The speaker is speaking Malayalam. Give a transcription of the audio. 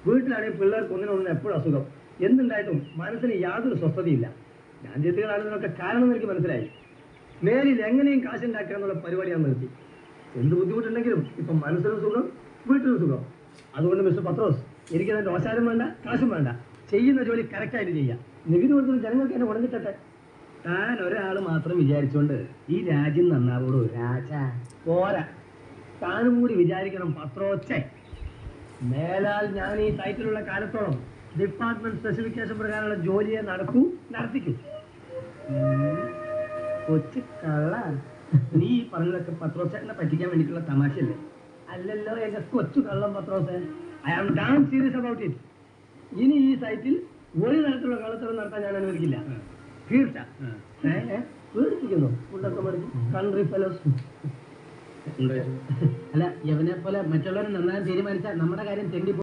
വീട്ടിലാണെങ്കിൽ പിള്ളേർക്ക് ഒന്നിനൊന്നും എപ്പോഴും അസുഖം. എന്തുണ്ടായിട്ടും മനസ്സിന് യാതൊരു സ്വസ്ഥതയില്ല. ഞാൻ ചെയ്തതിനൊക്കെ കാരണം എനിക്ക് മനസ്സിലായി. മേലിൽ എങ്ങനെയും കാശുണ്ടാക്കുക എന്നുള്ള പരിപാടി ഞാൻ നിർത്തി. എന്ത് ബുദ്ധിമുട്ടുണ്ടെങ്കിലും ഇപ്പം മനസ്സിനും സുഖം, വീട്ടിനും സുഖം. അതുകൊണ്ട് മിസ്റ്റർ പത്രോസ്, എനിക്ക് അതിൻ്റെ ഓശാരം വേണ്ട, കാശും വേണ്ട. ചെയ്യുന്ന ജോലി കറക്റ്റായിട്ട് ചെയ്യാം. നികുതി കൊടുക്കുന്ന ജനങ്ങൾക്ക് എന്നെ ഉണങ്ങിട്ടെ. താൻ ഒരാൾ മാത്രം വിചാരിച്ചുകൊണ്ട് ഈ രാജ്യം നന്നാവൂടോ രാജ? പോരാ, താനും കൂടി വിചാരിക്കണം പത്രോച്ചെ. മേലാൽ ഞാൻ ഈ സൈറ്റിലുള്ള കാലത്തോളം ഡിപ്പാർട്ട്മെന്റ് സ്പെസിഫിക്കേഷൻ പ്രകാരമുള്ള ജോലിയെ നടത്തിക്കും. കൊച്ചു കള്ള, നീ പറഞ്ഞതൊക്കെ പത്രോസേട്ടനെ പറ്റിക്കാൻ വേണ്ടിയിട്ടുള്ള തമാശയല്ലേ? അല്ലല്ലോ എന്റെ കൊച്ചു കള്ളം പത്രോസേ. I am damn serious about it. ഇനി ഈ സൈറ്റിൽ ഒരു തരത്തിലുള്ള കള്ളത്തരം നടത്താൻ ഞാൻ അനുവദിക്കില്ല. തീർച്ച. പേടിപ്പിക്കുന്നു കൺട്രി ഫെലോസ്. അല്ല, യവനെ പോലെ മറ്റുള്ളവരെ നന്നാൻ തീരുമാനിച്ചാൽ നമ്മുടെ കാര്യം തെണ്ടി